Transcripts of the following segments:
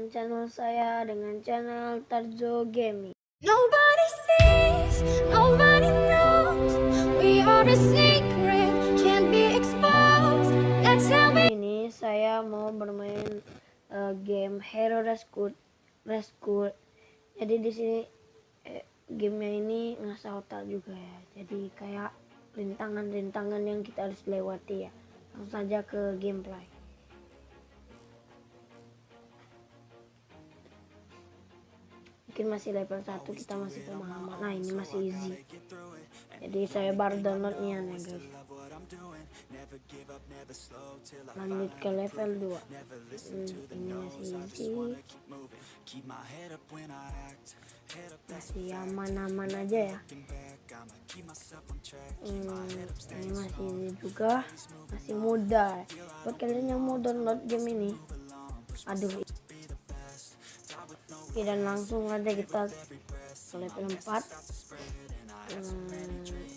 dengan channel saya, dengan channel Tarzo Gaming. Nobody sees, nobody knows. We are a secret, can't be exposed. That's how we. Ini saya mau bermain game Hero Rescue. Jadi di sini gamenya ini ngasah otak juga ya. Jadi kayak rintangan-rintangan yang kita harus lewati ya. Langsung saja ke gameplay. Mungkin masih level 1 kita masih pemahaman. Nah ini masih easy. Jadi saya baru downloadnya nih guys. Lanjut ke level 2. Ini masih easy. Masih aman-aman aja ya. Ini masih easy juga. Masih mudah. Buat kalian yang mau download game ini, aduh. Oke, dan langsung aja kita ke level 4.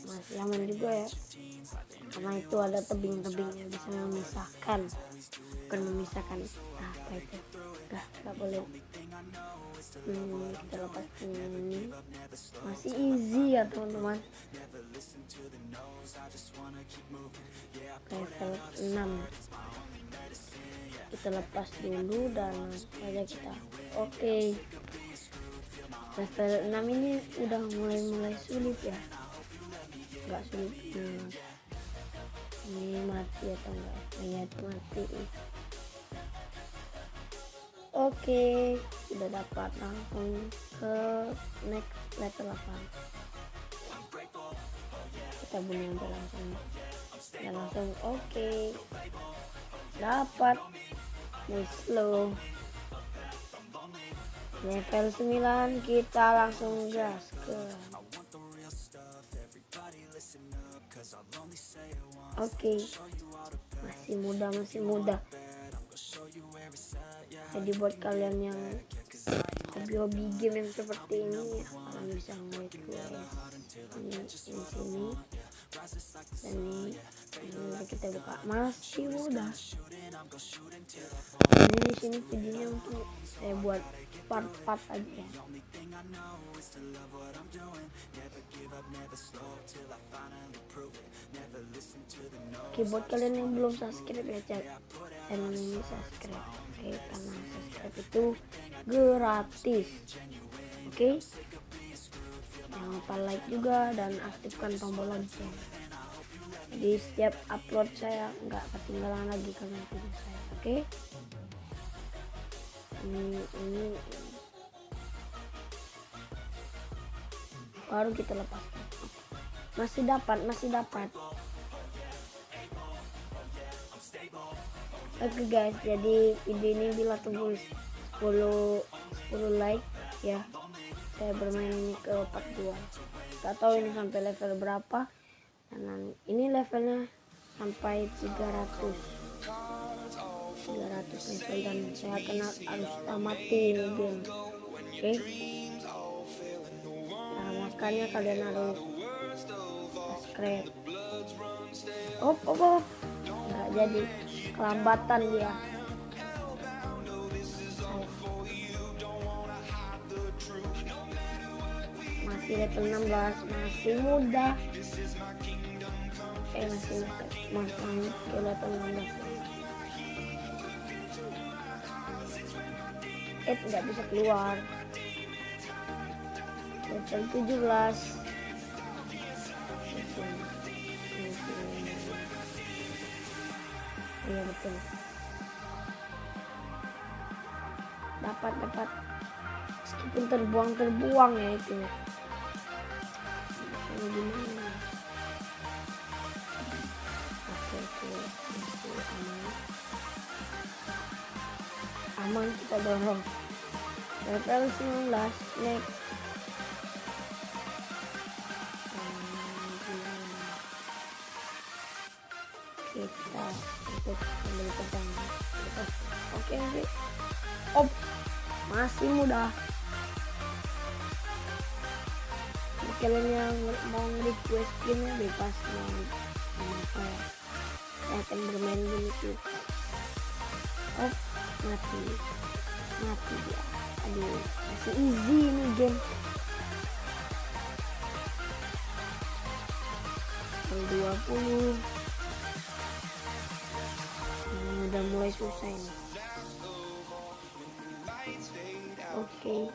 Masih aman juga ya, karena itu ada tebing-tebingnya bisa memisahkan, bukan memisahkan apa itu, nggak boleh. Kita lepas ini, masih easy ya teman-teman. Level 6 kita lepas dulu dan saja kita. Oke. Level 6 ini udah mulai sulit ya, nggak sulit ini mati atau enggak, ya itu mati. Oke, sudah dapat, langsung ke next level 8. Kita bunuh aja langsung oke, dapat slow. Level 9 kita langsung gas ke. Oke, masih muda. Jadi buat kalian yang hobi game yang seperti ini, kalian bisa ngeliat ini sini dan ini kita buka, masih mudah. Ini di sini videonya untuk saya buat part-part aja. Oke, buat kalian yang belum subscribe ya, channel ini subscribe. Oke, karena subscribe itu gratis. Oke, jangan lupa like juga dan aktifkan tombol lonceng. Jadi setiap upload saya nggak ketinggalan lagi kalian video saya. Oke, ini baru kita lepaskan. Masih dapat. Oke guys, jadi video ini bila tembus 10 like ya, saya bermain ini ke part 2. Gak tahu ini sampai level berapa, dan ini levelnya sampai 300 level dan saya harus tamatin game. Oke. Nah, makanya kalian harus subscribe. Nggak jadi, kelambatan dia. Masih level 16, masih muda. Masih ke level 16. Nggak bisa keluar. Level 17. Iya betul. Dapat. Meskipun terbuang ya itu. Ini gimana? Oke, aman kita dorong. Level 19 next. Kita untuk membeli pedang. Oke. Masih mudah. Kalian yang mau request game bebas mau apa ya, saya akan bermain di YouTube. Mati. Mati dia. Aduh, masih easy ini game. Level 20. Udah mulai susah ini. Oke.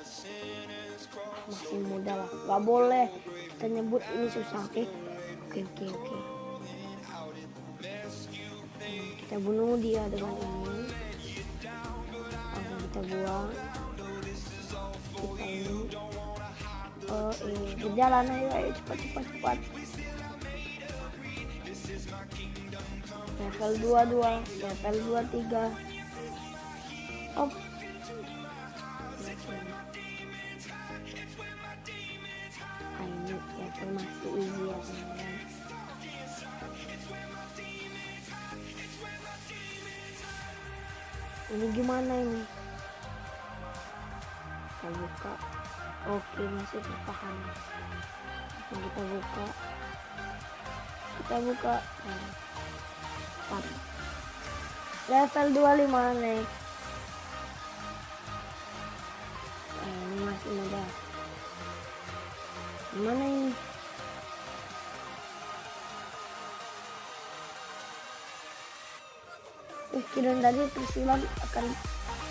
Masih muda lah. Gak boleh kita nyebut ini susah, oke? Oke. Kita bunuh dia dengan ini. Langsung kita buang. Kita ini. Berjalan ayo cepat. Level 22, level 23. Op. Ini level masih easy ya teman-teman. Ini gimana ini? Kita buka. Oke, masih tertahan. Kita buka. Level 25 nih. Ini masih muda. Gimana ini? Kirain tadi tersilam akan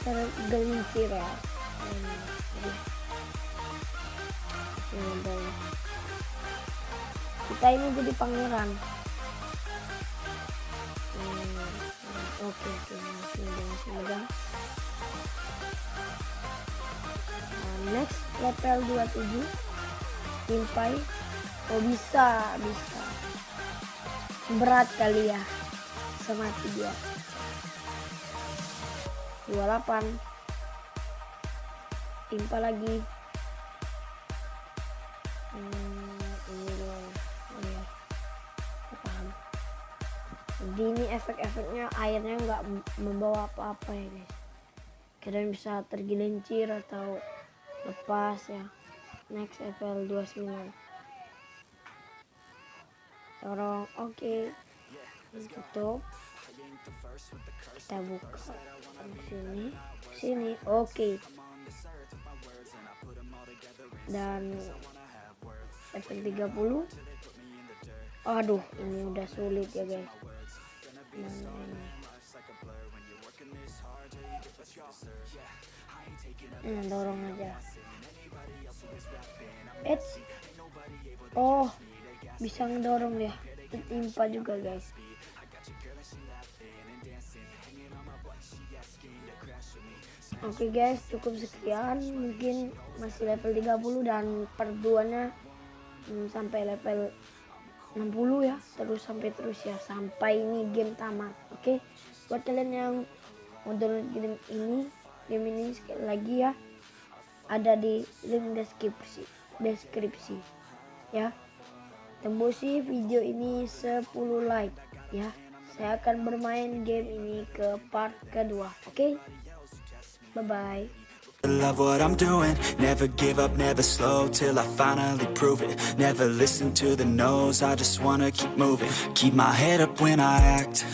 tergelincir ya. Kita ini jadi pangeran. Oke, masih muda. Next level 27. Timpai. Oh bisa. Berat kali ya. Semati dia. 28. Timpa lagi. Ini dong. Oh ya. Paham. Jadi ini efek-efeknya airnya nggak membawa apa-apa ya guys. Kalian bisa tergelincir atau lepas ya. Next level 29. Dorong. Oke. Tutup. Kita buka sini. Oke. Dan level 30. Aduh, ini udah sulit ya guys. Mana ini? Dorong aja. Oh, bisa ngedorong dia. Timpa juga guys. Oke guys, cukup sekian. Mungkin masih level 30 dan perduannya sampai level 60 ya. Terus ya. Sampai ini game tamat. Oke. Buat kalian yang mau download game ini sekali lagi ya. Ada di link deskripsi. Ya. Tembusi video ini 10 like ya. Saya akan bermain game ini ke part kedua. Oke. Bye-bye. Love what I'm doing, never give up, never slow till I finally prove it. Never listen to the no's, I just wanna keep moving. Keep my head up when I act.